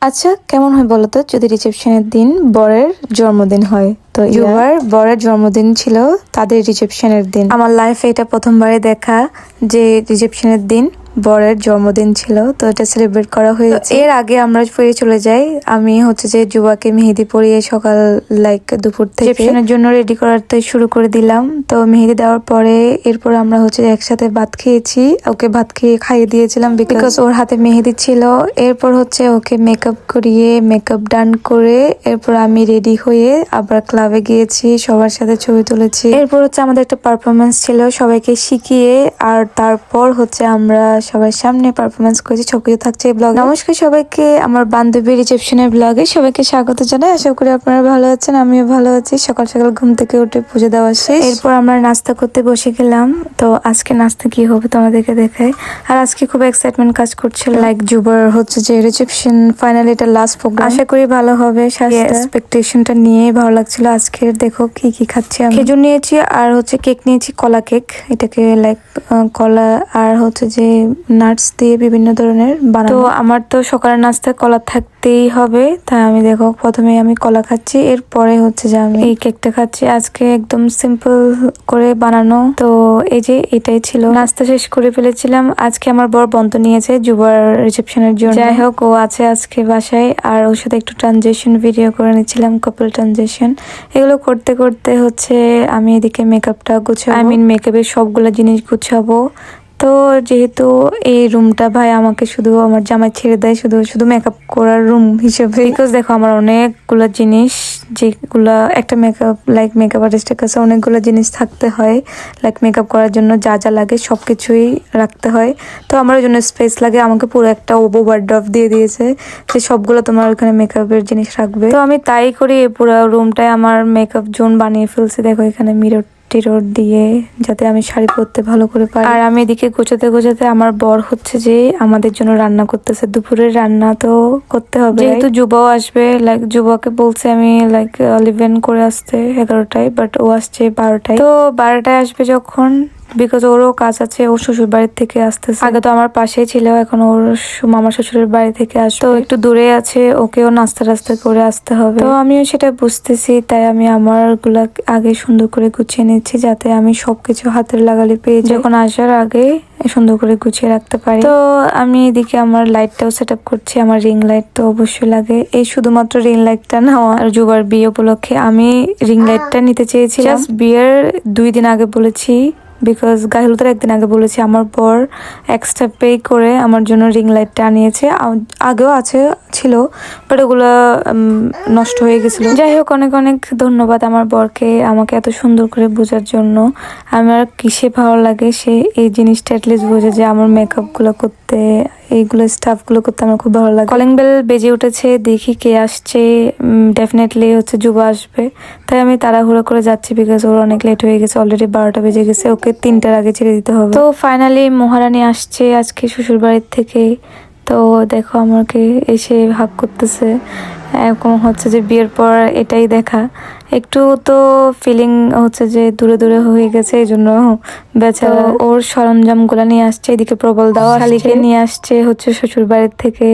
আচ্ছা, কেমন হয় বলো তো যদি রিসেপশনের দিন বরের জন্মদিন হয়? তো এবার বরের জন্মদিন ছিল তাদের রিসেপশনের দিন। আমার লাইফে এটা প্রথমবারে দেখা যে রিসেপশনের দিন বরের জন্মদিন ছিল, তো এটা সেলিব্রেট করা হয়েছে। এর আগে আমরা ফিরে চলে যাই। আমি হচ্ছে যে যুবাকে মেহেদি পরিয়ে সকাল দুপুর থেকে রিসেপশনের জন্য রেডি করাতে শুরু করে দিলাম। তো মেহেদি দেওয়ার পরে এরপর আমরা হচ্ছে একসাথে ভাত খেয়েছি। ওকে ভাত খাইয়ে দিয়েছিলাম বিকজ ওর হাতে মেহেদি ছিল। এরপর হচ্ছে ওকে মেকআপ করিয়ে মেকআপ ডান করে এরপর আমি রেডি হয়ে আবার ক্লাবে গিয়েছি, সবার সাথে ছবি তুলেছি। এরপর হচ্ছে আমাদের একটা পারফরমেন্স ছিল সবাইকে শিখিয়ে, আর তারপর হচ্ছে আমরা সবার সামনে পারফরমেন্স করেছি। সবকিছু থাকছে এই ব্লগে। নমস্কার সবাইকে, আমার বান্ধবী রিসেপশনের ব্লগে সবাইকে স্বাগত জানাই। আশা করি আপনারা ভালো আছেন, আমিও ভালো আছি। সকাল সকাল ঘুম থেকে উঠে পুজো দেওয়া শেষ। এরপর আমরা নাস্তা করতে বসে গেলাম। তো আজকে নাস্তা কি হবে তোমাদেরকে দেখাই। আর আজকে খুব এক্সাইটমেন্ট কাজ করছিল, যুবার হচ্ছে যে রিসেপশন ফাইনালি এটা লাস্ট প্রোগ্রাম। আশা করি ভালো হবে, এক্সপেকটেশনটা নিয়ে ভালো লাগছিল। আজকের দেখো কি কি খাচ্ছি আমি। খেজুর নিয়েছি আর হচ্ছে কেক নিয়েছি, কলা কেক। এটাকে কলা আর হচ্ছে যে নাটস দিয়ে বিভিন্ন ধরনের বানানো। তো আমার তো সকালের নাস্তায় কলা থাকতেই হবে, তাই আমি দেখো প্রথমে আমি কলা খাচ্ছি, এরপরে হচ্ছে যে আমি এই কেকটা খাচ্ছি। আজকে একদম সিম্পল করে বানানো। তো এই যে এটাই ছিল, নাস্তা শেষ করে ফেলেছিলাম। আজকে আমার বর বন্ধ নিয়েছে যুবার রিসেপশনের জন্য। যাই হোক, ও আছে আজকে বাসায়, আর ওর সাথে একটু ট্রানজেকশন ভিডিও করে নিচ্ছিলাম, কাপল ট্রানজেকশন। এগুলো করতে করতে হচ্ছে আমি এদিকে মেকআপটা গুছাবো, মেকআপের সবগুলো জিনিস গুছাবো। তো যেহেতু এই রুমটা ভাই আমাকে শুধু আমার জামাই ছেড়ে দেয় শুধু শুধু মেকআপ করার রুম হিসেবে, বিকজ দেখো আমার অনেকগুলো জিনিস, যেগুলা একটা মেকআপ আর্টিস্টের কাছে অনেকগুলো জিনিস থাকতে হয়। মেকআপ করার জন্য যা যা লাগে সবকিছুই রাখতে হয়। তো আমার জন্য স্পেস লাগে। আমাকে পুরো একটা ওভো ওয়ার্ড্রপ দিয়ে দিয়েছে যে সবগুলো তোমার ওখানে মেকআপের জিনিস রাখবে। তো আমি তাই করি, পুরো রুমটায় আমার মেকআপ জোন বানিয়ে ফেলছি। দেখো এখানে মিরর দিয়ে, যাতে আমি শাড়ি পরতে ভালো করে পারি। আর আমি এদিকে গোছাতে গোছাতে আমার বর হচ্ছে যে আমাদের জন্য রান্না করতেছে। দুপুরের রান্না তো করতে হবে, যেহেতু যুবাও আসবে। যুবাকে বলছে আমি 11 করে আসতে 11টায়, বাট ও আসছে 12টায়। তো 12টায় আসবে যখন, বিকজ ওরও কাজ আছে, ও শ্বশুর বাড়ির থেকে আসতেছে। আগে তো আমার পাশেই ছিল, এখন ওর মামা শ্বশুরের বাড়ি থেকে আসবে। তো একটু দূরে আছে, ওকেও নাস্তা টাস্তা করে আসতে হবে। তো আমিও সেটা বুঝতেছি, তাই আমি আমার গুলা আগে সুন্দর করে গুছিয়ে নিচ্ছি, যাতে আমি সবকিছু হাতের লাগালে পেয়ে যখন আসার আগে সুন্দর করে গুছিয়ে রাখতে পারি। তো আমি এদিকে আমার লাইটটাও সেট আপ করছি। আমার রিং লাইট তো অবশ্যই লাগে। এই শুধুমাত্র রিং লাইটটা নেওয়া, আর যুবার বিয়ে উপলক্ষে আমি রিং লাইটটা নিতে চেয়েছিলাম। বিয়ের 2 দিন আগে বলেছি, বিকজ গাহিলতার একদিন আগে বলেছি। আমার পর এক্সট্রা পে করে আমার জন্য রিং লাইটটা আনিয়েছে। আগেও ছিল, বাট ওগুলো নষ্ট হয়ে গেছিল। যাই হোক, অনেক অনেক ধন্যবাদ আমার বরকে আমাকে এত সুন্দর করে বোঝার জন্য। আমার কিসে ভালো লাগে সে এই জিনিসটা অ্যাটলিস্ট বোঝে, যে আমার মেকআপ গুলো করতে, এইগুলো স্টাফ গুলো করতে আমার খুব ভালো লাগে। কলিং বেল বেজে উঠেছে, দেখি কে আসছে। ডেফিনেটলি হচ্ছে যুবা আসবে, তাই আমি তাড়াহুড়ো করে যাচ্ছি, বিকজ ওর অনেক লেট হয়ে গেছে। অলরেডি 12টা বেজে গেছে, ওকে 3টার আগে ছেড়ে দিতে হবে। তো ফাইনালি মহারানী আসছে আজকে শ্বশুর বাড়ির থেকে। তো দেখো আমাকে এসে হাগ করতেছে। এরকম হচ্ছে যে বিয়ের পর এটাই দেখা। একটু তো ফিলিং হচ্ছে যে দূরে দূরে হয়ে গেছে, এই জন্য বেচারা ওর সরঞ্জাম গুলা নিয়ে আসছে। এদিকে প্রবল দাও শালিকে নিয়ে আসছে হচ্ছে শ্বশুর বাড়ির থেকে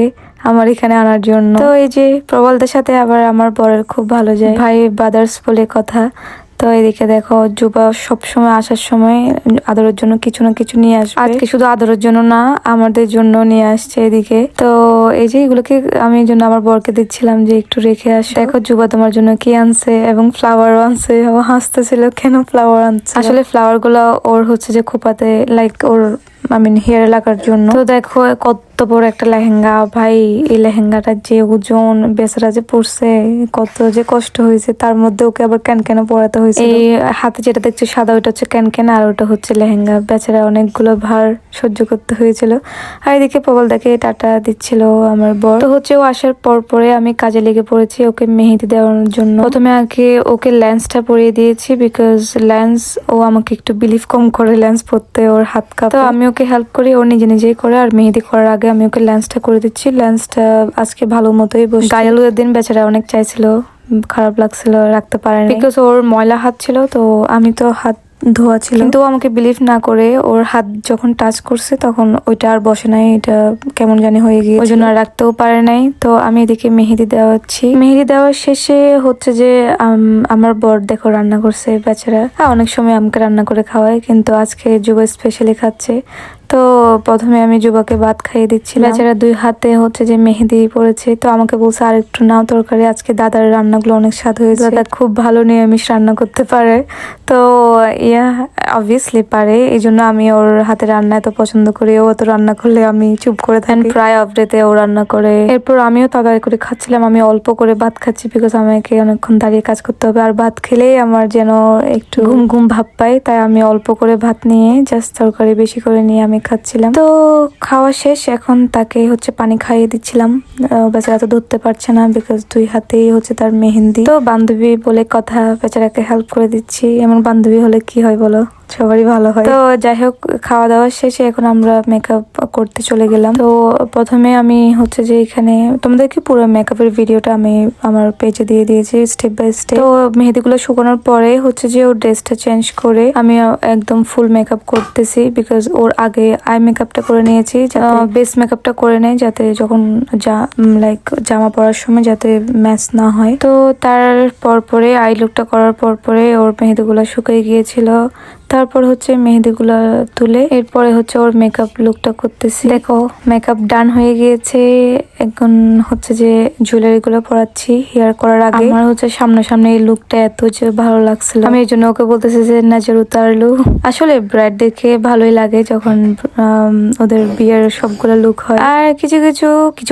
আমার এখানে আনার জন্য। তো এই যে প্রবলদের সাথে আবার আমার বরের খুব ভালো যায়, ভাই ব্রাদার্স বলে কথা। তো এদিকে দেখো যুবা সবসময় আসার সময় আদরের জন্য কিছু না কিছু নিয়ে আসবে। আজকে শুধু আদরের জন্য না, আমাদের জন্য নিয়ে আসছে এদিকে। তো এই যে এগুলোকে আমি এই জন্য আমার বরকে দিচ্ছিলাম যে একটু রেখে আস। দেখো যুবা তোমার জন্য কি আনছে, এবং ফ্লাওয়ারও আনছে। ও হাসতেছিল কেন ফ্লাওয়ার আনছে। আসলে ফ্লাওয়ার গুলো ওর হচ্ছে যে খোপাতে ওর হেয়ার লাগার জন্য। তো দেখো কত বড় একটা লেহেঙ্গা ভাই। এই লেহেঙ্গাটা যে ওজন, বেচারা যে পড়ছে, কত যে কষ্ট হয়েছে। তার মধ্যে ওকে আবার ক্যান পরাতে হয়েছে। এই হাতে যেটা দেখছো সাদা, ওটা হচ্ছে ক্যান, আর ওটা হচ্ছে লেহেঙ্গা। বেচারা অনেকগুলো ভার সহ্য করতে হয়েছিল। আর এদিকে প্রবল দেখে টাটা দিচ্ছিল আমার বর। তো হচ্ছে ও আসার পরে আমি কাজে লেগে পড়েছি ওকে মেহেদি দেওয়ার জন্য। প্রথমে আগে ওকে লেন্সটা পরিয়ে দিয়েছি, বিকজ লেন্স ও আমাকে একটু বিলিভ কম করে লেন্স পরতে, ওর হাত কাঁপে। তো আমি ওকে হেল্প করি, ও নিজেই করে। আর মেহেদি করার আগে আমি ওকে লেন্সটা করে দিচ্ছি। লেন্সটা আজকে ভালো মতোই বসে। গায়ের দিন বেচারা অনেক চাইছিল, খারাপ লাগছিল, রাখতে পারেনি, বিকজ ওর ময়লা হাত ছিল। তো আমি তো হাত ধোয়া ছিল, কিন্তু ও আমাকে বিলিভ না করে ওর হাত যখন টাচ করছে তখন ওইটা আর বসে নাই, এটা কেমন জানি হয়ে গিয়ে, ওই জন্য আর রাখতেও পারে নাই। তো আমি এদিকে মেহেদি দেওয়াচ্ছি। মেহেদি দেওয়ার শেষে হচ্ছে যে আমার বর দেখো রান্না করছে বেচারা। অনেক সময় আমাকে রান্না করে খাওয়ায়, কিন্তু আজকে যুবা স্পেশালি খাচ্ছে। তো প্রথমে আমি যুবাকে ভাত খাইয়ে দিচ্ছি, বেচারা 2 হাতে হচ্ছে যে মেহেদি পড়েছে। তো আমাকে বলছে আর একটু নাও তরকারি, আজকে দাদার রান্নাগুলো অনেক স্বাদ হয়েছে, দাদা খুব ভালো নিরামিষ রান্না করতে পারে। তো অবভিয়াসলি পারে, এই জন্য আমি ওর হাতে রান্না এত পছন্দ করি। ও তো রান্না করলে আমি চুপ করে থাকি, প্রায় অফ ডেতে ও রান্না করে। এরপর আমিও তাড়াতাড়ি করে খাচ্ছিলাম, আমি অল্প করে ভাত খাচ্ছি বিকজ আমাকে অনেকক্ষণ দাঁড়িয়ে কাজ করতে হবে, আর ভাত খেলেই আমার যেন একটু ঘুম ঘুম ভাব পাই। তাই আমি অল্প করে ভাত নিয়ে জাস্ট তরকারি বেশি করে নিয়ে আমি খাচ্ছিলাম। তো খাওয়া শেষ, এখন তাকে হচ্ছে পানি খাইয়ে দিচ্ছিলাম। বেচারা তো ধরতে পারছে না বিকজ 2 হাতেই হচ্ছে তার মেহেন্দি। তো বান্ধবী বলে কথা, বেচারাকে হেল্প করে দিচ্ছি। এমন বান্ধবী হলে কি হয় বলো, সবারই ভালো হয়। তো যাই হোক, খাওয়া দাওয়া শেষে এখন আমরা মেকআপ করতে চলে গেলাম। তো প্রথমে আমি হচ্ছে যে এখানে তোমাদেরকে পুরো মেকআপের ভিডিওটা আমি আমার পেজে দিয়ে দিয়েছি স্টেপ বাই স্টেপ। তো মেহেদিগুলো শুকানোর পরে হচ্ছে যে ওর ড্রেসটা চেঞ্জ করে আমি একদম ফুল মেকআপ করতেছি, বিকজ ওর আগে আই মেকআপটা করে নিয়েছি, বেস মেকআপটা করে নেয় যাতে যখন লাইক জামা পরার সময় যাতে ম্যাচ না হয়। তো তার পরে আই লুকটা করার পরে ওর মেহেদিগুলো শুকিয়ে গিয়েছিল। তারপর হচ্ছে মেহেদিগুলো তুলে এরপরে হচ্ছে ওর মেকআপ লুকটা করতেছি। দেখো মেকআপ ডান হয়ে গিয়েছে, এখন হচ্ছে যে জুয়েলারি গুলো পরাচ্ছি। হেয়ার করার আগে আমার হচ্ছে সামনাসামনি এই লুকটা এত যে ভালো লাগছিল, আমি এই জন্য ওকে বলতেছি যে নজর উতারলু। আসলে ব্রাইড দেখে ভালোই লাগে যখন ওদের বিয়ের সবগুলো লুক হয়। আর কিছু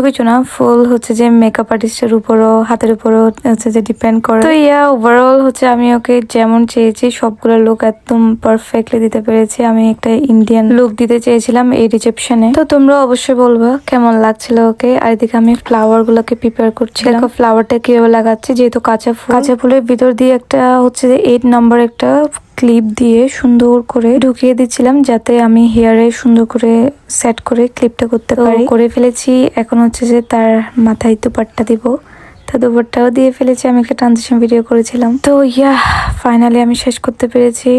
কিছু না, ফুল হচ্ছে যে মেকআপ আর্টিস্টের উপরও হাতের উপরও হচ্ছে যে ডিপেন্ড করে। তো ওভারঅল হচ্ছে আমি ওকে যেমন চেয়েছি সবগুলো লুক একদম পারফেক্টলি দিতে পেরেছি। আমি একটা ইন্ডিয়ান লুক দিতে চেয়েছিলাম এই রিসেপশনে। তো তোমরা অবশ্যই বলবা কেমন লাগছিল ওকে। আর এদিকে আমি ফ্লাওয়ার গুলোকে প্রিপেয়ার করছি। দেখো ফ্লাওয়ারটা কিভাবে লাগাচ্ছি, যেহেতু কাঁচা ফুলের ভিতর দিয়ে একটা হচ্ছে যে 8 নম্বর একটা ক্লিপ দিয়ে সুন্দর করে ঢুকিয়ে দিচ্ছিলাম, যাতে আমি হেয়ারে সুন্দর করে সেট করে ক্লিপটা করতে পারি। করে ফেলেছি, এখন হচ্ছে যে তার মাথায় দুপাট্টা দিব। তো দুপাট্টাও দিয়ে ফেলেছি, আমি একটা ট্রানজিশন ভিডিও করেছিলাম। তো ফাইনালি আমি শেষ করতে পেরেছি।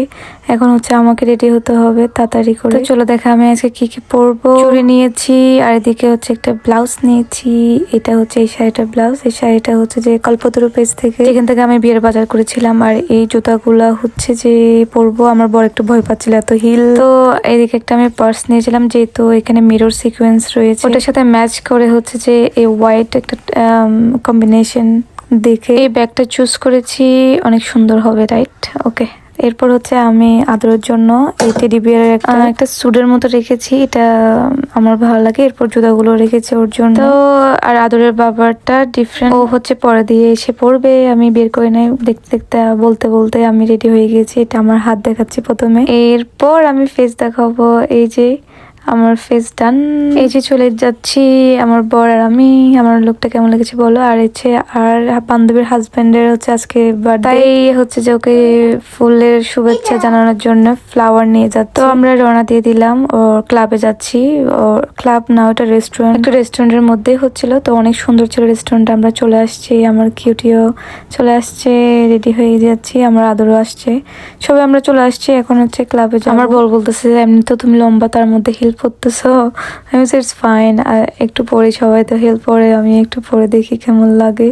এখন হচ্ছে আমাকে রেডি হতে হবে তাড়াতাড়ি করে। চলো দেখা আমি আজকে কি পরবো। চুড়ি নিয়েছি, আর এদিকে হচ্ছে একটা ব্লাউজ নিয়েছি। এটা হচ্ছে এই শাড়িটার ব্লাউজ। এই শাড়িটা হচ্ছে যে কল্পতরু পেজ থেকে, যেখান থেকে আমি বিয়ের বাজার করেছিলাম। আর এই জুতাগুলা হচ্ছে যে পরবো। আমার বড় একটু ভয় পাচ্ছিল এত হিল। তো এদিকে একটা আমি পার্স নিয়েছিলাম, যেহেতু এখানে মিরর সিকোয়েন্স রয়েছে, ওটার সাথে ম্যাচ করে হচ্ছে যে এই হোয়াইট একটা কম্বিনেশন দেখে এই ব্যাগটা চুজ করেছি, অনেক সুন্দর হবে, রাইট? ওকে। এরপর হচ্ছে আমি আদরের জন্য এই টেডি বিয়ারের একটা স্যুটের মতো রেখেছি, এটা আমার ভালো লাগে। এরপর জুতাগুলো রেখেছি ওর জন্য। তো আর আদরের বাবারটা ডিফারেন্ট, ও হচ্ছে পরে দিয়ে এসে পড়বে, আমি বের করে নেই। দেখতে দেখতে বলতে আমি রেডি হয়ে গেছি। এটা আমার হাত দেখাচ্ছি প্রথমে, এরপর আমি ফেস দেখাবো। এই যে আমার ফেস ডান, এই যে চলে যাচ্ছি আমার বর আর আমি। আমার লুকটা কেমন লেগেছে বলো। আর আর বান্ধবীর হাজবেন্ডের হচ্ছে আজকে বার্থডে, তাই হচ্ছে যে ওকে ফুলের শুভেচ্ছা জানানোর জন্য ফ্লাওয়ার নিয়ে যাচ্ছে। তো আমরা রওনা দিয়ে দিলাম, ও ক্লাবে যাচ্ছি। ও ক্লাব না, ওটা রেস্টুরেন্ট, একটা রেস্টুরেন্টের মধ্যেই হচ্ছিল। তো অনেক সুন্দর ছিল রেস্টুরেন্ট। আমরা চলে আসছি, আমার কিউটিও চলে আসছে, রেডি হয়ে যাচ্ছি, আমার আদরও আসছে, সবাই আমরা চলে আসছি। এখন হচ্ছে ক্লাবে যাবো। আমার বলতেছে এমনি তো তুমি লম্বা, তার মধ্যে হিল পরতেছো। আমি ইটস ফাইন, একটু পরে, সবাই তো হিল পরে, আমি একটু পরে দেখি কেমন লাগে।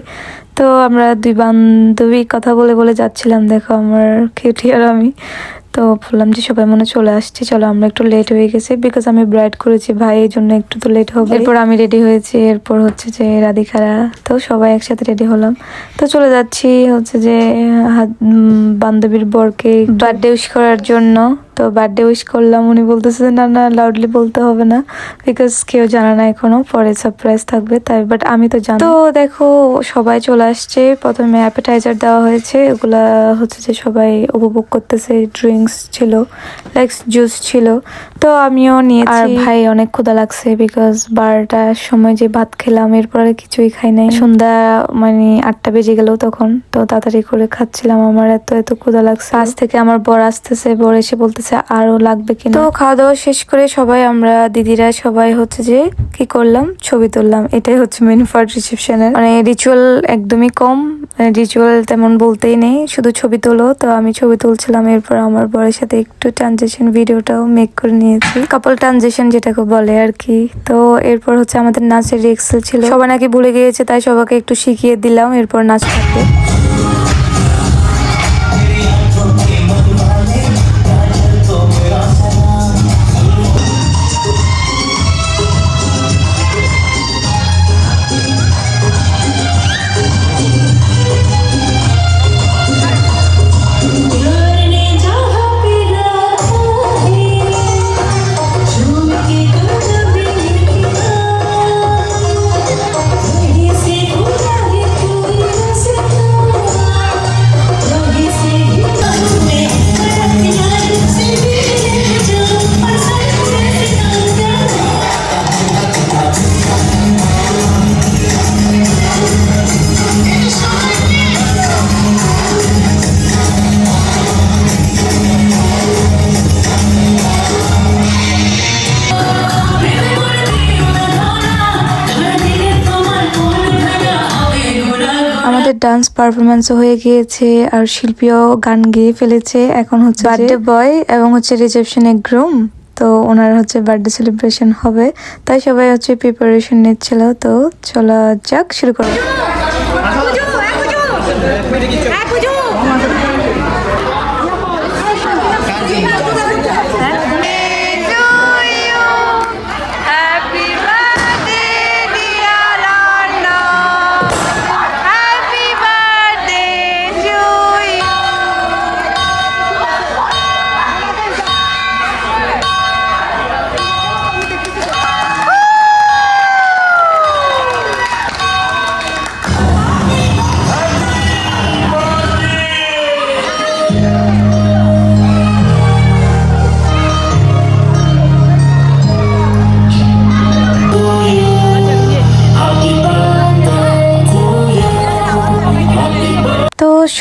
তো আমরা 2 বান্ধবী কথা বলে যাচ্ছিলাম। দেখো আমার কিউটি আর আমি। তো বললাম যে সবাই মনে চলে আসছে, চলো। আমরা একটু লেট হয়ে গেছে বিকজ আমি ব্রাইড করেছি ভাই, এই জন্য একটু তো লেট হবে। এরপর আমি রেডি হয়েছি, এরপর হচ্ছে যে রাধিকারা। তো সবাই একসাথে রেডি হলাম। তো চলে যাচ্ছি হচ্ছে যে বান্ধবীর বরকে বার্থডে উইশ করার জন্য। তো বার্থডে উইশ করলাম, উনি বলতেছে যে না লাউডলি বলতে হবে না, বিকজ কেউ জানে না এখনো, পরে সারপ্রাইজ থাকবে তাই। বাট আমি তো জানি। তো দেখো সবাই চলে আসছে। প্রথমে অ্যাপেটাইজার দেওয়া হয়েছে, ওগুলা হচ্ছে যে সবাই উপভোগ করতেছে। ড্রিঙ্কস ছিল, লাইক জুস ছিল। তো আমিও নিয়েছি। আর ভাই অনেক ক্ষুধা লাগছে বিকজ 12টার সময় যে ভাত খেলাম, এরপর আর কিছুই খাই নাই। সন্ধ্যা মানে 8টা বেজে গেল তখন। তো তাড়াতাড়ি করে খাচ্ছিলাম, আমার এত ক্ষুধা লাগছে। আজ থেকে আমার বর আসতেছে, বর এসে বলতেছে বলতেছে আরো লাগবে কিনা। তো খাওয়া দাওয়া শেষ করে সবাই আমরা দিদিরা সবাই হচ্ছে যে কি করলাম, ছবি তুললাম। এটাই হচ্ছে মেন পার্ট রিসেপশনের। মানে রিচুয়াল একদমই কম, রিচুয়াল তেমন বলতেই নেই, শুধু ছবি তোলো। তো আমি ছবি তুলছিলাম, এরপর আমার বরের সাথে একটু ট্রানজেকশন ভিডিওটাও মেক করে নিয়েছি, কাপল ট্রানজেকশন যেটাকে বলে আর কি। তো এরপর হচ্ছে আমাদের নাচের রিহার্সাল ছিল, সবাই নাকি ভুলে গিয়েছে, তাই সবাইকে একটু শিখিয়ে দিলাম, এরপর নাচ থাকবে। আমাদের ডান্স পারফরমেন্সও হয়ে গিয়েছে আর শিল্পীও গান গেয়ে ফেলেছে। এখন হচ্ছে বার্থডে বয় এবং হচ্ছে রিসেপশনে গ্রুম, তো ওনার হচ্ছে বার্থডে সেলিব্রেশন হবে, তাই সবাই হচ্ছে প্রিপারেশন নিচ্ছিল। তো চলো যাক, শুরু করো।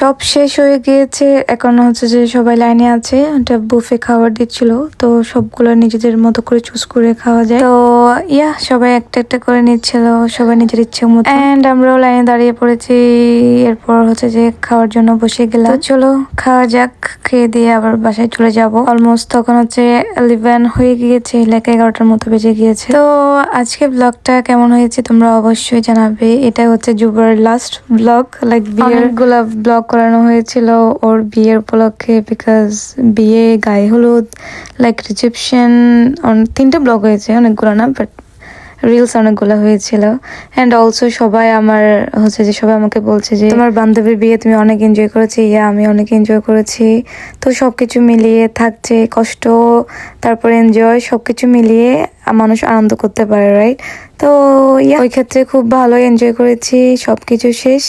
সব শেষ হয়ে গিয়েছে, এখন হচ্ছে যে সবাই লাইনে আছে, এটা বুফে খাবার দিচ্ছিল, তো সবগুলো নিজেদের মতো করে চুজ করে খাওয়া যায়। তো সবাই একটা একটা করে নিচ্ছিল, সবাই নিজের ইচ্ছে মতো, এন্ড আমরাও লাইনে দাঁড়িয়ে পড়েছি। এরপর হচ্ছে যে খাওয়ার জন্য বসে গেলাম। চলো খাওয়া যাক, খেয়ে দিয়ে আবার বাসায় চলে যাব। অলমোস্ট তখন হচ্ছে 11 হয়ে গিয়েছে, 11টার মতো বেজে গিয়েছে। তো আজকে ব্লগটা কেমন হয়েছে তোমরা অবশ্যই জানাবে। এটা হচ্ছে জুবার লাস্ট ব্লগ, লাইক অনেকগুলা ব্লগ করানো হয়েছিল ওর বিয়ের উপলক্ষে, বিকজ বিয়ে, গায়ে হলুদ, লাইক রিসেপশন, 3টা ব্লগ হয়েছে, অনেকগুলো না, বাট রিলস অনেকগুলো হয়েছিল। অ্যান্ড অলসো সবাই আমার হচ্ছে যে সবাই আমাকে বলছে যে তোমার বান্ধবীর বিয়ে তুমি অনেক এনজয় করেছি, আমি অনেক এনজয় করেছি। তো সবকিছু মিলিয়ে থাকছে, কষ্ট তারপর এনজয়, সবকিছু মিলিয়ে মানুষ আনন্দ করতে পারে, রাইট? তো ওই ক্ষেত্রে খুব ভালো এনজয় করেছি, সবকিছু শেষ।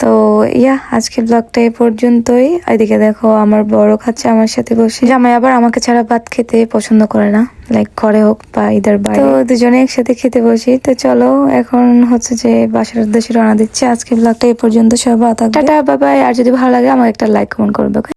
তো আজকে ব্লগটা এই পর্যন্তই। এদিকে দেখো আমার বড় খাচ্ছে আমার সাথে বসে, জামাই আবার আমাকে ছাড়া ভাত খেতে পছন্দ করে না, লাইক ঘরে হোক বা ইদার বাইরে, তো দুজনে একসাথে খেতে বসি। তো চলো এখন হচ্ছে যে বাসার উদ্দেশ্যে রওনা দিচ্ছি। আজকে ব্লগটা এই পর্যন্ত, সবাই ভালো থাকবে, টাটা বাই বাই। আর যদি ভালো লাগে আমাকে একটা লাইক কমেন্ট করবে।